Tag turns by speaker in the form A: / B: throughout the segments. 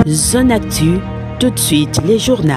A: Zone Actu, tout de suite les journaux.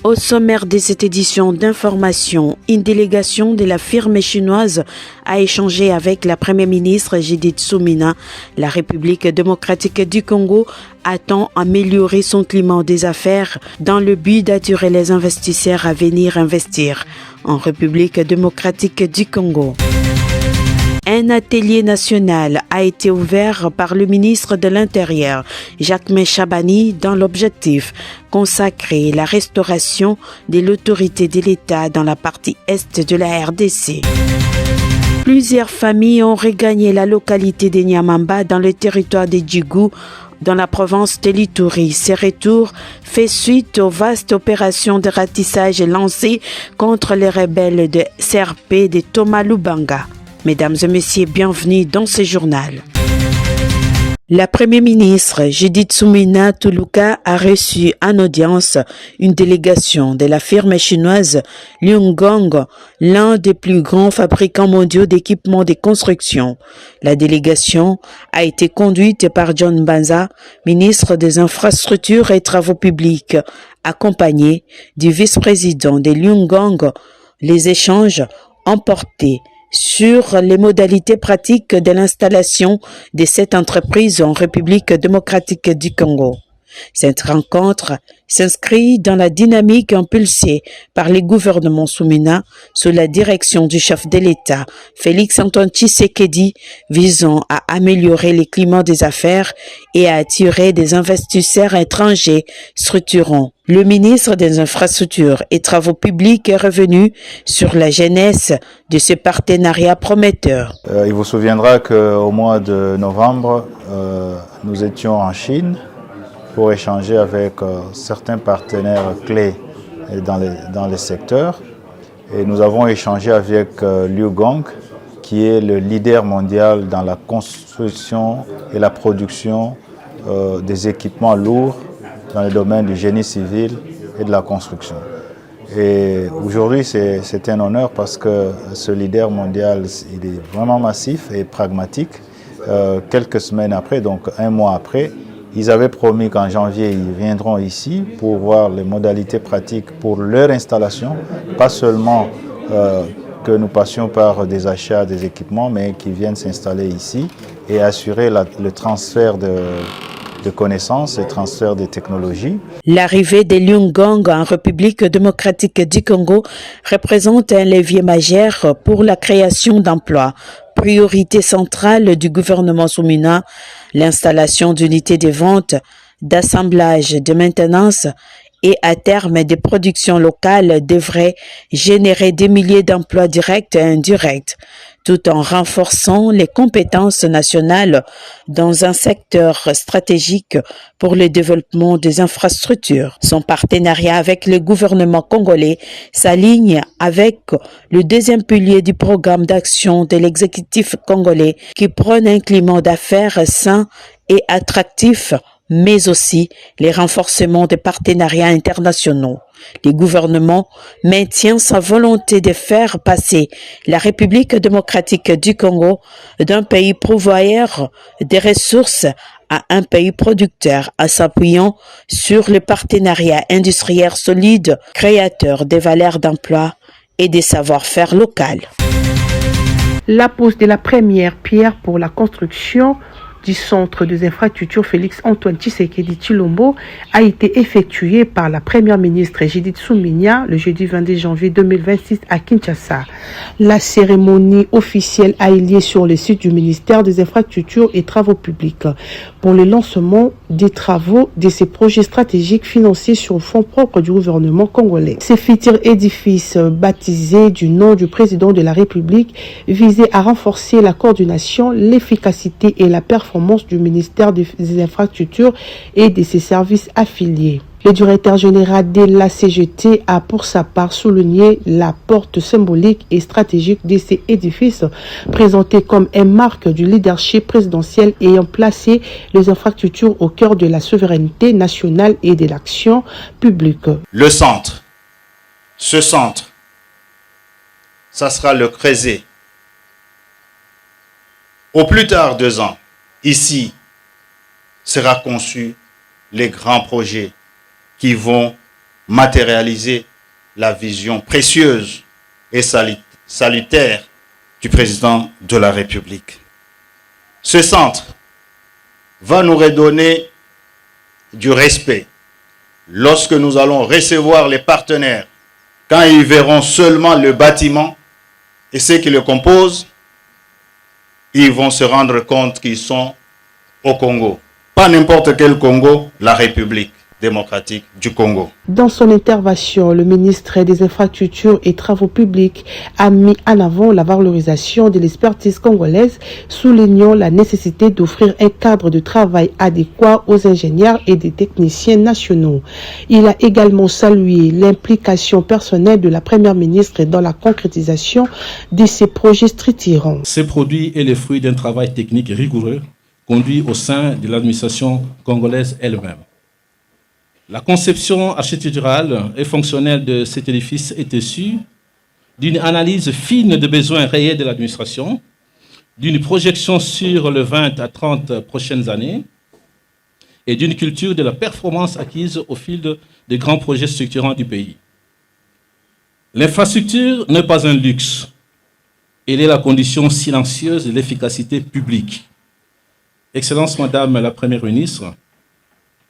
A: Au sommaire de cette édition d'information, une délégation de la firme chinoise a échangé avec la première ministre Judith Suminwa. La République démocratique du Congo attend améliorer son climat des affaires dans le but d'attirer les investisseurs à venir investir en République démocratique du Congo. Un atelier national a été ouvert par le ministre de l'Intérieur, Jacques Chabani, dans l'objectif consacré la restauration de l'autorité de l'État dans la partie est de la RDC. Plusieurs familles ont regagné la localité de Nyamamba dans le territoire de Djigou, dans la province de l'Ituri. Ces retours fait suite aux vastes opérations de ratissage lancées contre les rebelles de CRP de Thomas Lubanga. Mesdames et messieurs, bienvenue dans ce journal. La première ministre Judith Suminwa Tuluka a reçu en audience une délégation de la firme chinoise Liongong, l'un des plus grands fabricants mondiaux d'équipements de construction. La délégation a été conduite par John Banza, ministre des Infrastructures et Travaux publics, accompagné du vice-président de Liongong. Les échanges ont porté sur les modalités pratiques de l'installation de cette entreprise en République démocratique du Congo. Cette rencontre s'inscrit dans la dynamique impulsée par les gouvernements Suminwa sous la direction du chef de l'État, Félix-Antoine Tshisekedi, visant à améliorer le climat des affaires et à attirer des investisseurs étrangers structurants. Le ministre des Infrastructures et Travaux publics est revenu sur la genèse de ce partenariat prometteur.
B: Il vous souviendra qu'au mois de novembre, nous étions en Chine pour échanger avec certains partenaires clés dans les secteurs. Et nous avons échangé avec Liongong, qui est le leader mondial dans la construction et la production des équipements lourds dans le domaine du génie civil et de la construction. Et aujourd'hui, c'est un honneur parce que ce leader mondial, il est vraiment massif et pragmatique. Quelques semaines après, donc un mois après, ils avaient promis qu'en janvier, ils viendront ici pour voir les modalités pratiques pour leur installation, pas seulement que nous passions par des achats des équipements, mais qu'ils viennent s'installer ici et assurer le transfert de connaissances et transfert des technologies.
A: L'arrivée de Liongong en République démocratique du Congo représente un levier majeur pour la création d'emplois. Priorité centrale du gouvernement Suminwa, l'installation d'unités de vente, d'assemblage, de maintenance et à terme des productions locales devrait générer des milliers d'emplois directs et indirects, tout en renforçant les compétences nationales dans un secteur stratégique pour le développement des infrastructures. Son partenariat avec le gouvernement congolais s'aligne avec le deuxième pilier du programme d'action de l'exécutif congolais qui prône un climat d'affaires sain et attractif, mais aussi les renforcements des partenariats internationaux. Le gouvernement maintient sa volonté de faire passer la République démocratique du Congo d'un pays pourvoyeur des ressources à un pays producteur en s'appuyant sur le partenariat industriel solide, créateur de valeurs d'emploi et des savoir-faire locaux.
C: La pose de la première pierre pour la construction du centre des infrastructures Félix-Antoine Tshisekedi Tshilombo a été effectuée par la première ministre Judith Suminwa le jeudi 22 janvier 2026 à Kinshasa. La cérémonie officielle a eu lieu sur le site du ministère des Infrastructures et Travaux publics pour le lancement des travaux de ces projets stratégiques financés sur fonds propres du gouvernement congolais. Ce futur édifice baptisé du nom du président de la République visait à renforcer la coordination, l'efficacité et la performance performance du ministère des Infrastructures et de ses services affiliés. Le directeur général de la CGT a pour sa part souligné la porte symbolique et stratégique de ces édifices, présentés comme une marque du leadership présidentiel ayant placé les infrastructures au cœur de la souveraineté nationale et de l'action publique.
D: Le centre, ce centre, ça sera le creuset. Au plus tard 2 ans, ici, sera conçu les grands projets qui vont matérialiser la vision précieuse et salutaire du président de la République. Ce centre va nous redonner du respect lorsque nous allons recevoir les partenaires, quand ils verront seulement le bâtiment et ceux qui le composent, ils vont se rendre compte qu'ils sont au Congo. Pas n'importe quel Congo, la République démocratique du Congo.
C: Dans son intervention, le ministre des Infrastructures et Travaux publics a mis en avant la valorisation de l'expertise congolaise, soulignant la nécessité d'offrir un cadre de travail adéquat aux ingénieurs et des techniciens nationaux. Il a également salué l'implication personnelle de la première ministre dans la concrétisation de ces projets structurants.
E: Ces produits est le fruit d'un travail technique rigoureux conduit au sein de l'administration congolaise elle-même. La conception architecturale et fonctionnelle de cet édifice est issue d'une analyse fine des besoins réels de l'administration, d'une projection sur les 20 à 30 prochaines années et d'une culture de la performance acquise au fil des grands projets structurants du pays. L'infrastructure n'est pas un luxe, elle est la condition silencieuse de l'efficacité publique. Excellence Madame la Première ministre,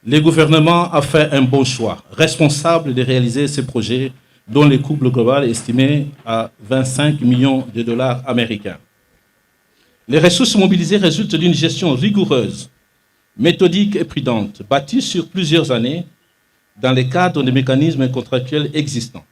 E: le gouvernement a fait un bon choix, responsable de réaliser ces projets dont le coût global est estimé à 25 millions de dollars américains. Les ressources mobilisées résultent d'une gestion rigoureuse, méthodique et prudente, bâtie sur plusieurs années dans le cadre des mécanismes contractuels existants.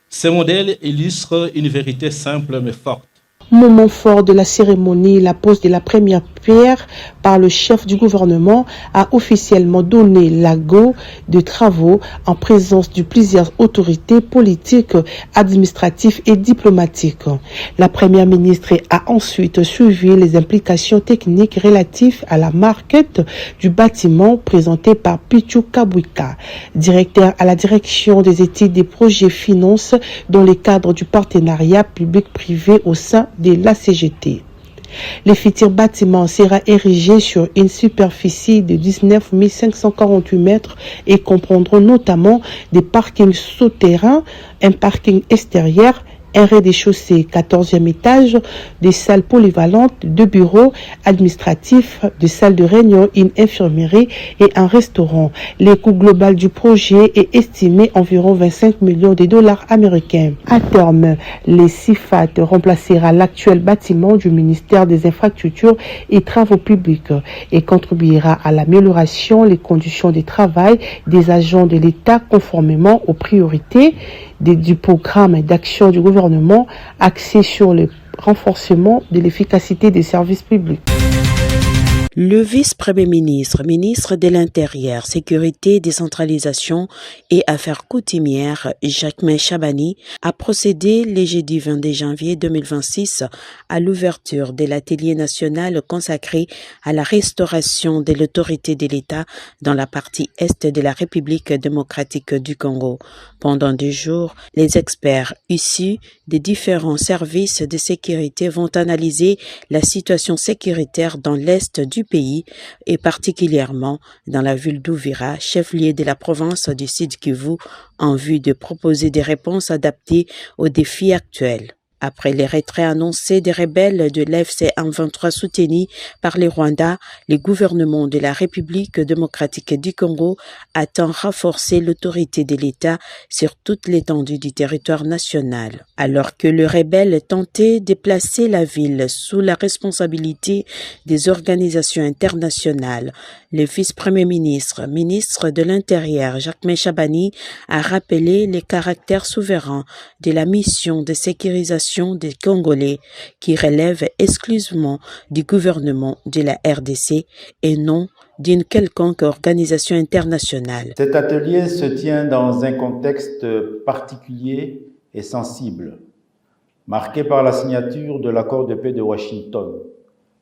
E: Ce modèle illustre une vérité simple mais forte.
C: Moment fort de la cérémonie, la pose de la première pierre par le chef du gouvernement a officiellement donné la go de travaux en présence de plusieurs autorités politiques, administratives et diplomatiques. La première ministre a ensuite suivi les implications techniques relatives à la maquette du bâtiment présentée par Pichu Kabwika, directeur à la direction des études des projets finances dans le cadre du partenariat public-privé au sein de la CGT. Le futur bâtiment sera érigé sur une superficie de 19 548 mètres et comprendront notamment des parkings souterrains, un parking extérieur, un rez-de-chaussée 14e étage, des salles polyvalentes, 2 bureaux administratifs, des salles de réunion, une infirmerie et un restaurant. Le coût global du projet est estimé environ 25 millions de dollars américains. À terme, le CIFAT remplacera l'actuel bâtiment du ministère des Infrastructures et Travaux publics et contribuera à l'amélioration des conditions de travail des agents de l'État conformément aux priorités du programme d'action du gouvernement axé sur le renforcement de l'efficacité des services publics.
A: Le vice-premier ministre, ministre de l'Intérieur, Sécurité, Décentralisation et Affaires coutumières, Jacquemain Chabani, a procédé le jeudi 22 janvier 2026 à l'ouverture de l'atelier national consacré à la restauration de l'autorité de l'État dans la partie est de la République démocratique du Congo. Pendant 2 jours, les experts issus des différents services de sécurité vont analyser la situation sécuritaire dans l'est du pays et particulièrement dans la ville d'Uvira, chef-lieu de la province du Sud Kivu, en vue de proposer des réponses adaptées aux défis actuels. Après les retraits annoncés des rebelles de l'FC M23 soutenus par les Rwandais, le gouvernement de la République démocratique du Congo attend renforcer l'autorité de l'État sur toute l'étendue du territoire national. Alors que les rebelles tentaient de placer la ville sous la responsabilité des organisations internationales, le vice-premier ministre, ministre de l'Intérieur, Jacquemain Chabani, a rappelé le caractère souverain de la mission de sécurisation population des Congolais qui relève exclusivement du gouvernement de la RDC et non d'une quelconque organisation internationale.
F: Cet atelier se tient dans un contexte particulier et sensible, marqué par la signature de l'accord de paix de Washington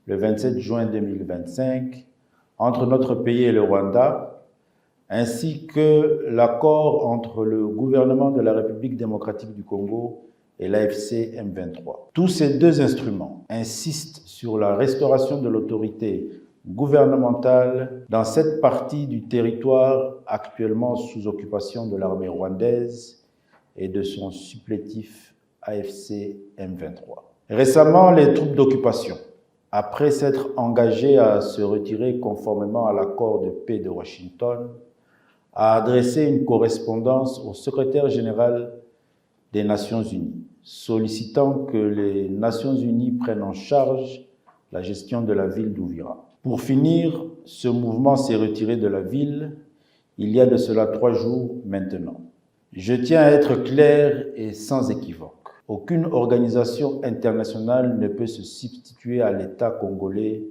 F: le 27 juin 2025 entre notre pays et le Rwanda, ainsi que l'accord entre le gouvernement de la République démocratique du Congo et l'AFC M23. Tous ces deux instruments insistent sur la restauration de l'autorité gouvernementale dans cette partie du territoire actuellement sous occupation de l'armée rwandaise et de son supplétif AFC M23. Récemment, les troupes d'occupation, après s'être engagées à se retirer conformément à l'accord de paix de Washington, a adressé une correspondance au secrétaire général des Nations Unies, sollicitant que les Nations Unies prennent en charge la gestion de la ville d'Ouvira. Pour finir, ce mouvement s'est retiré de la ville il y a de cela 3 jours maintenant. Je tiens à être clair et sans équivoque. Aucune organisation internationale ne peut se substituer à l'État congolais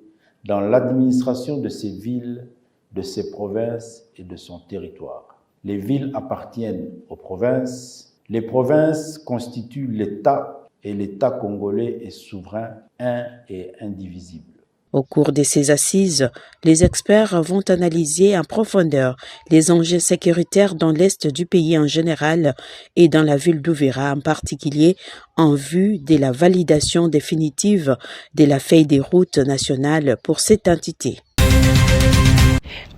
F: dans l'administration de ses villes, de ses provinces et de son territoire. Les villes appartiennent aux provinces. Les provinces constituent l'État et l'État congolais est souverain, un et indivisible.
A: Au cours de ces assises, les experts vont analyser en profondeur les enjeux sécuritaires dans l'est du pays en général et dans la ville d'Ouvira en particulier en vue de la validation définitive de la feuille de route nationale pour cette entité.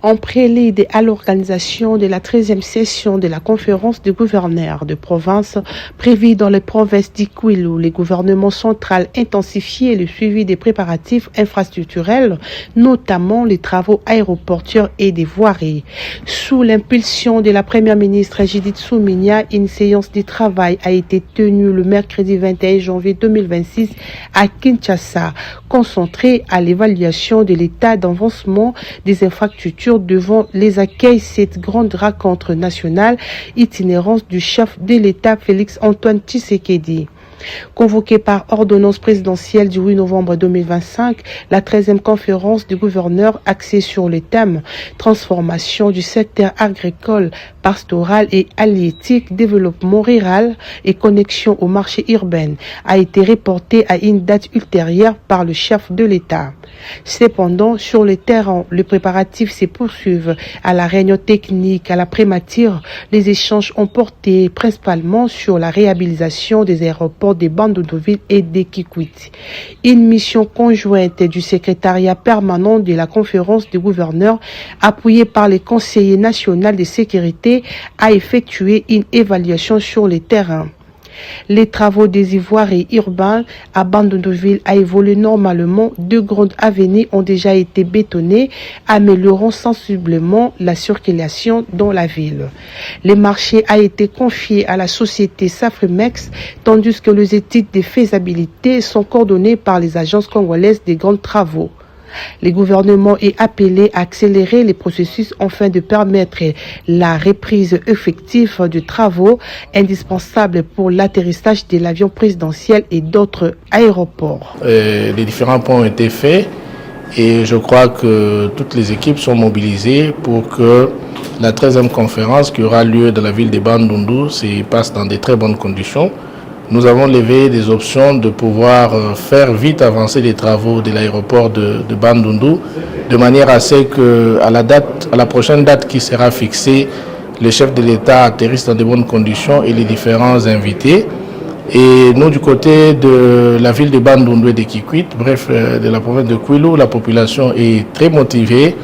C: En prélude à l'organisation de la 13e session de la conférence des gouverneurs de province prévue dans les provinces d'Ikwilu, les gouvernements central intensifient le suivi des préparatifs infrastructurels, notamment les travaux aéroportuaires et des voiries. Sous l'impulsion de la première ministre Judith Suminwa, une séance de travail a été tenue le mercredi 21 janvier 2026 à Kinshasa, concentrée à l'évaluation de l'état d'avancement des infrastructures devant les accueils cette grande rencontre nationale itinérance du chef de l'État Félix Antoine Tshisekedi. Convoquée par ordonnance présidentielle du 8 novembre 2025, la 13e conférence des gouverneurs axée sur le thème « Transformation du secteur agricole, pastoral et halieutique, développement rural et connexion au marché urbain » a été reportée à une date ultérieure par le chef de l'État. Cependant, sur le terrain, les préparatifs se poursuivent. À la réunion technique, à la prémature, les échanges ont porté principalement sur la réhabilitation des aéroports des Bandundu-Ville et des Kikwit. Une mission conjointe du secrétariat permanent de la conférence des gouverneurs, appuyée par les conseillers nationaux de sécurité, a effectué une évaluation sur le terrain. Les travaux des ivoiries urbains à Bandundu-Ville a évolué normalement. 2 grandes avenues ont déjà été bétonnées, améliorant sensiblement la circulation dans la ville. Le marché a été confié à la société Safrimex, tandis que les études de faisabilité sont coordonnées par les agences congolaises des grands travaux. Le gouvernement est appelé à accélérer les processus afin de permettre la reprise effective de travaux indispensables pour l'atterrissage de l'avion présidentiel et d'autres aéroports.
G: Les différents points ont été faits et je crois que toutes les équipes sont mobilisées pour que la 13e conférence qui aura lieu dans la ville de Bandundu se passe dans de très bonnes conditions. Nous avons levé des options de pouvoir faire vite avancer les travaux de l'aéroport de Bandundu, de manière à ce que à la prochaine date qui sera fixée, le chef de l'État atterrisse dans de bonnes conditions et les différents invités. Et nous, du côté de la ville de Bandundu et de Kikwit, bref, de la province de Kwilu, la population est très motivée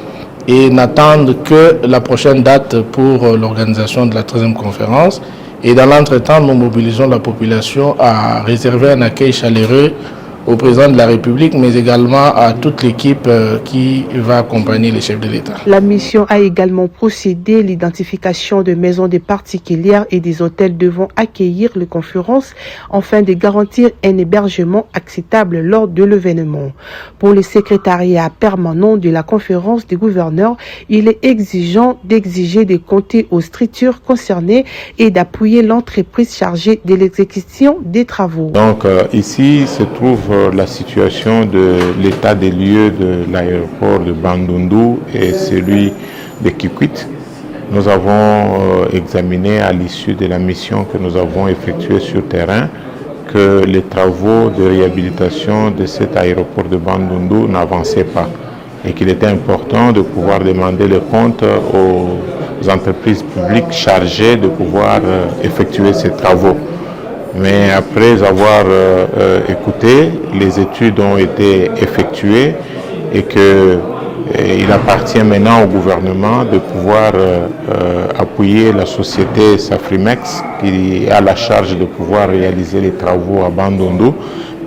G: et n'attend que la prochaine date pour l'organisation de la 13e conférence. Et dans l'entretemps, nous mobilisons la population à réserver un accueil chaleureux au président de la République, mais également à toute l'équipe qui va accompagner les chefs de l'État.
C: La mission a également procédé à l'identification de maisons des particulières et des hôtels devant accueillir les conférences afin de garantir un hébergement acceptable lors de l'événement. Pour le secrétariat permanent de la conférence des gouverneurs, il est exigeant d'exiger de compter aux structures concernées et d'appuyer l'entreprise chargée de l'exécution des travaux.
H: Donc ici se trouve la situation de l'état des lieux de l'aéroport de Bandundu et celui de Kikwit. Nous avons examiné à l'issue de la mission que nous avons effectuée sur terrain que les travaux de réhabilitation de cet aéroport de Bandundu n'avançaient pas et qu'il était important de pouvoir demander le compte aux entreprises publiques chargées de pouvoir effectuer ces travaux. Mais après avoir écouté, les études ont été effectuées et qu'il appartient maintenant au gouvernement de pouvoir appuyer la société Safrimex qui a la charge de pouvoir réaliser les travaux à Bandundu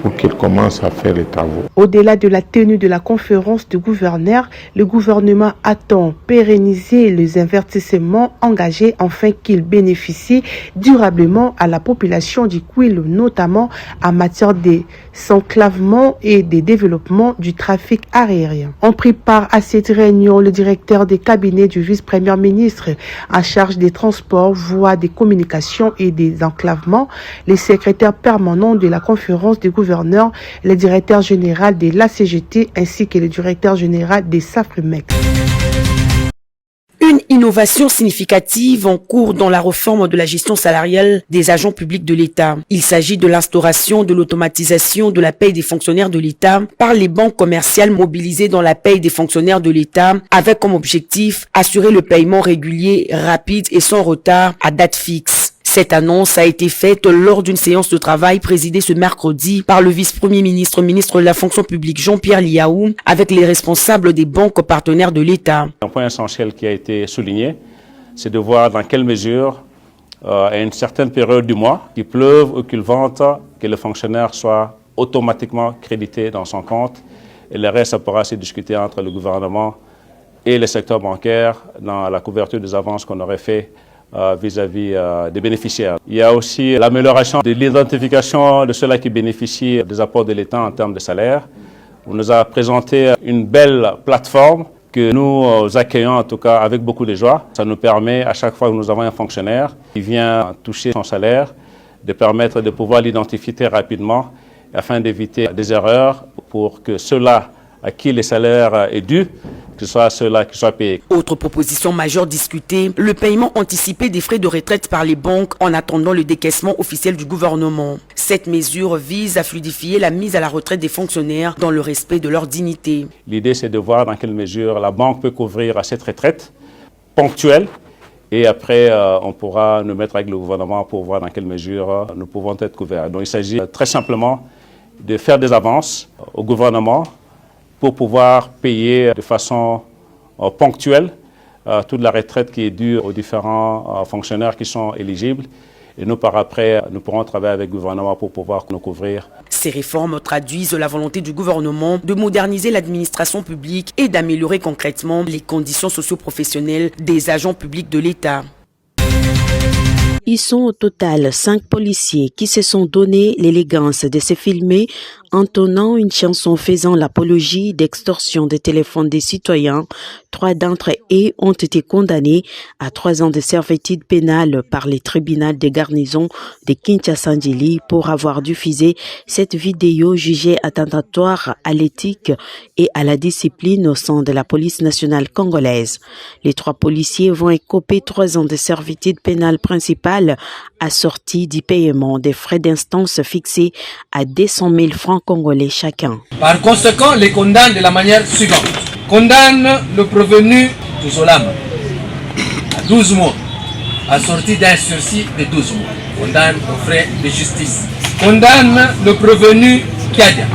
H: pour qu'il commence à faire les travaux.
C: Au-delà de la tenue de la conférence de gouverneurs, le gouvernement attend pérenniser les investissements engagés afin qu'ils bénéficient durablement à la population du Kwilu, notamment en matière de désenclavement et de développement du trafic aérien. On prépare à cette réunion le directeur des cabinets du vice-premier ministre en charge des transports, voies des communications et des enclavements, les secrétaires permanents de la conférence des gouverneurs, le directeur général de la CGT ainsi que le directeur général des Safrimex.
A: Une innovation significative en cours dans la réforme de la gestion salariale des agents publics de l'État. Il s'agit de l'instauration de l'automatisation de la paie des fonctionnaires de l'État par les banques commerciales mobilisées dans la paie des fonctionnaires de l'État avec comme objectif assurer le paiement régulier, rapide et sans retard à date fixe. Cette annonce a été faite lors d'une séance de travail présidée ce mercredi par le vice-premier ministre, ministre de la fonction publique Jean-Pierre Liaou, avec les responsables des banques partenaires de l'État.
I: Un point essentiel qui a été souligné, c'est de voir dans quelle mesure, à une certaine période du mois, qu'il pleuve ou qu'il vente, que le fonctionnaire soit automatiquement crédité dans son compte. Et le reste, ça pourra se discuter entre le gouvernement et le secteur bancaire dans la couverture des avances qu'on aurait fait vis-à-vis des bénéficiaires. Il y a aussi l'amélioration de l'identification de ceux-là qui bénéficient des apports de l'État en termes de salaire. On nous a présenté une belle plateforme que nous accueillons en tout cas avec beaucoup de joie. Ça nous permet à chaque fois que nous avons un fonctionnaire qui vient toucher son salaire, de permettre de pouvoir l'identifier très rapidement afin d'éviter des erreurs pour que ceux-là à qui les salaires est dû, que ce soit ceux-là qui soient payés.
A: Autre proposition majeure discutée, le paiement anticipé des frais de retraite par les banques en attendant le décaissement officiel du gouvernement. Cette mesure vise à fluidifier la mise à la retraite des fonctionnaires dans le respect de leur dignité.
I: L'idée, c'est de voir dans quelle mesure la banque peut couvrir à cette retraite ponctuelle et après, on pourra nous mettre avec le gouvernement pour voir dans quelle mesure nous pouvons être couverts. Donc, il s'agit très simplement de faire des avances au gouvernement pour pouvoir payer de façon ponctuelle toute la retraite qui est due aux différents fonctionnaires qui sont éligibles. Et nous, par après, nous pourrons travailler avec le gouvernement pour pouvoir nous couvrir.
A: Ces réformes traduisent la volonté du gouvernement de moderniser l'administration publique et d'améliorer concrètement les conditions socio-professionnelles des agents publics de l'État. Ils sont au total 5 policiers qui se sont donné l'élégance de se filmer entonnant une chanson faisant l'apologie d'extorsion des téléphones des citoyens. 3 d'entre eux ont été condamnés à 3 ans de servitude pénale par les tribunaux de garnison de Kinshasa-Njili pour avoir diffusé cette vidéo jugée attentatoire à l'éthique et à la discipline au sein de la police nationale congolaise. Les 3 policiers vont écoper 3 ans de servitude pénale principale assortie du paiement des frais d'instance fixés à 200 000 francs congolais chacun.
J: Par conséquent, les condamne de la manière suivante. Condamne le prévenu Touzolam à 12 mois, assorti d'un sursis de 12 mois. Condamne aux frais de justice. Condamne le prévenu Kiadia,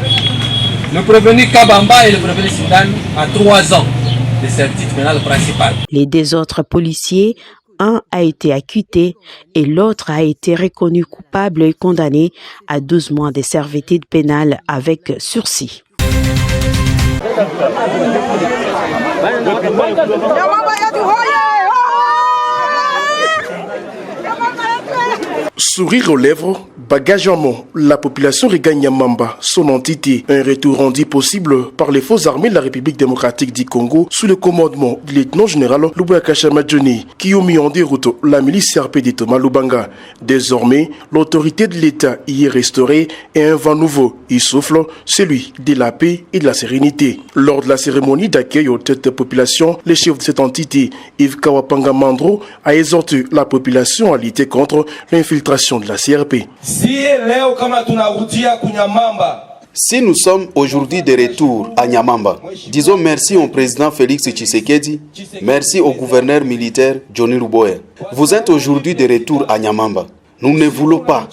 J: le prévenu Kabamba et le prévenu Sindan à 3 ans de servitude pénale principale.
A: Les 2 autres policiers un a été acquitté et l'autre a été reconnu coupable et condamné à 12 mois de servitude pénale avec sursis.
K: Sourire aux lèvres, bagage en main, la population regagne Nyamamba, son entité. Un retour rendu possible par les forces armées de la République démocratique du Congo sous le commandement du lieutenant-général Lubaka Chamadjoni qui ont mis en déroute la milice CRP de Thomas Lubanga. Désormais, l'autorité de l'État y est restaurée et un vent nouveau y souffle, celui de la paix et de la sérénité. Lors de la cérémonie d'accueil aux têtes de population, le chef de cette entité, Yves Kawapanga Mandro, a exhorté la population à lutter contre l'infiltration de la CRP.
L: Si nous sommes aujourd'hui de retour à Nyamamba, disons merci au président Félix Tshisekedi, merci au gouverneur militaire Johnny Luboya. Vous êtes aujourd'hui de retour à Nyamamba. Nous ne voulons pas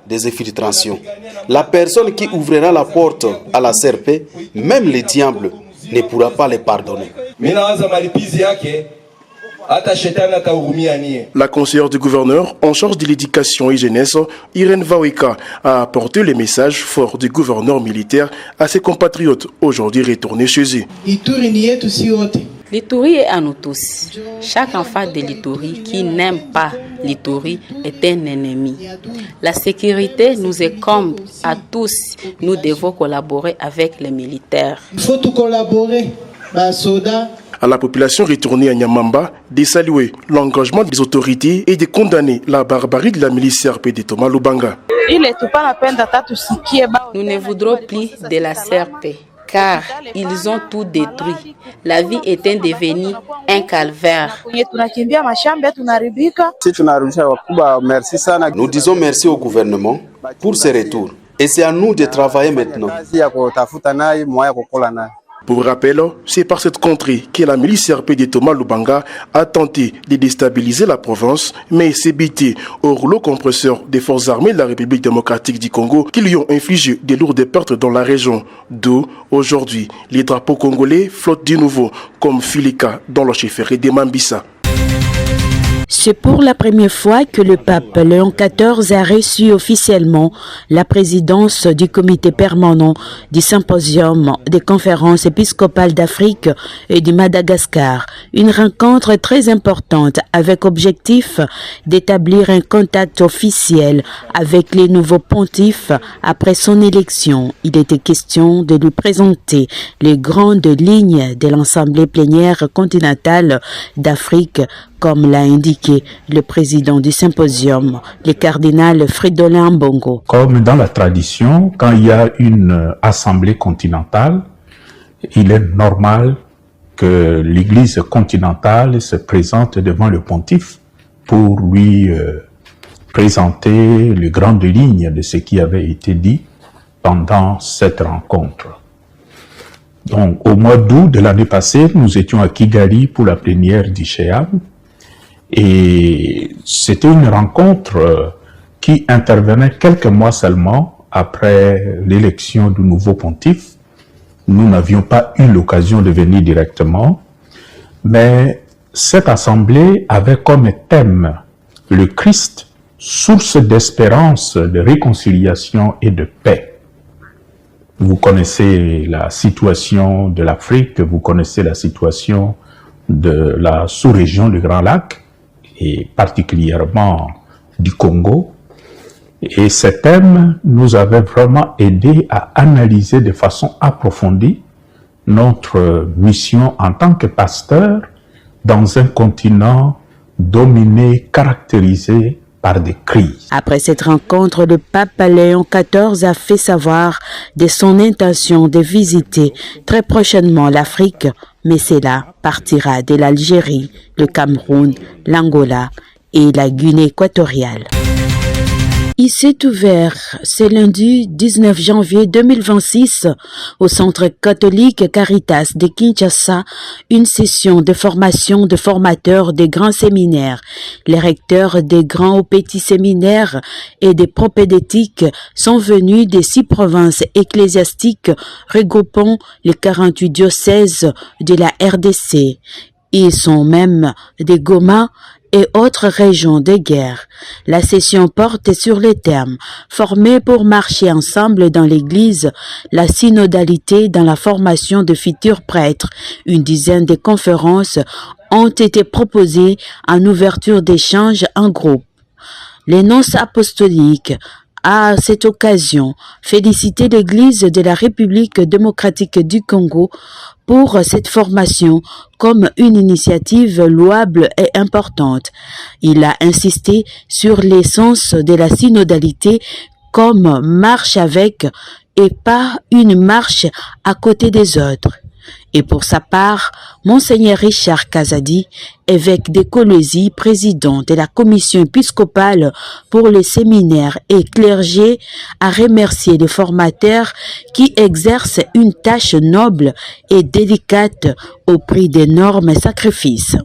L: des infiltrations. La personne qui ouvrira la porte à la CRP, même le diable, ne pourra pas les pardonner.
K: La conseillère du gouverneur en charge de l'éducation et jeunesse, Irène Vaweka, a apporté le message fort du gouverneur militaire à ses compatriotes aujourd'hui retournés chez eux.
M: L'Ituri est à nous tous. Chaque enfant de l'Ituri qui n'aime pas l'Ituri est un ennemi. La sécurité nous incombe à tous. Nous devons collaborer avec les militaires.
K: Il faut tout collaborer. À la population retournée à Nyamamba de saluer l'engagement des autorités et de condamner la barbarie de la milice CRP de Thomas Lubanga.
M: Nous ne voudrons plus de la CRP car ils ont tout détruit. La vie est devenue un calvaire.
L: Nous disons merci au gouvernement pour ce retour et c'est à nous de travailler maintenant.
K: Pour rappel, c'est par cette contrée que la milice CRP de Thomas Lubanga a tenté de déstabiliser la province, mais s'est bité au rouleau compresseur des forces armées de la République démocratique du Congo qui lui ont infligé de lourdes pertes dans la région. D'où, aujourd'hui, les drapeaux congolais flottent de nouveau comme Filika dans le chefferie de Mambisa.
A: C'est pour la première fois que le pape Léon XIV a reçu officiellement la présidence du comité permanent du symposium des conférences épiscopales d'Afrique et du Madagascar. Une rencontre très importante avec objectif d'établir un contact officiel avec les nouveaux pontifes après son élection. Il était question de lui présenter les grandes lignes de l'Assemblée plénière continentale d'Afrique, comme l'a indiqué le président du symposium, le cardinal Fridolin Mbongo.
N: Comme dans la tradition, quand il y a une assemblée continentale, il est normal que l'Église continentale se présente devant le pontife pour lui présenter les grandes lignes de ce qui avait été dit pendant cette rencontre. Donc, au mois d'août de l'année passée, nous étions à Kigali pour la plénière du CHEAM. Et c'était une rencontre qui intervenait quelques mois seulement après l'élection du nouveau pontife. Nous n'avions pas eu l'occasion de venir directement, mais cette assemblée avait comme thème le Christ, source d'espérance, de réconciliation et de paix. Vous connaissez la situation de l'Afrique, vous connaissez la situation de la sous-région du Grand Lac, et particulièrement du Congo. Et ces thèmes nous avaient vraiment aidé à analyser de façon approfondie notre mission en tant que pasteur dans un continent dominé, caractérisé par des crises.
A: Après cette rencontre, le pape Léon XIV a fait savoir de son intention de visiter très prochainement l'Afrique, mais cela partira de l'Algérie, le Cameroun, l'Angola et la Guinée équatoriale. Il s'est ouvert ce lundi 19 janvier 2026 au Centre catholique Caritas de Kinshasa une session de formation de formateurs des grands séminaires. Les recteurs des grands ou petits séminaires et des propédétiques sont venus des 6 provinces ecclésiastiques regroupant les 48 diocèses de la RDC. Ils sont même des Goma et autres régions de guerre. La session porte sur les thèmes formés pour marcher ensemble dans l'Église, la synodalité dans la formation de futurs prêtres. Une dizaine de conférences ont été proposées en ouverture d'échanges en groupe. Les nonces apostoliques à cette occasion félicité l'Église de la République démocratique du Congo pour cette formation comme une initiative louable et importante. Il a insisté sur l'essence de la synodalité comme marche avec et pas une marche à côté des autres. Et pour sa part, Monseigneur Richard Kazadi, évêque de Kolwezi, président de la commission épiscopale pour les séminaires et clergés, a remercié les formateurs qui exercent une tâche noble et délicate au prix d'énormes sacrifices.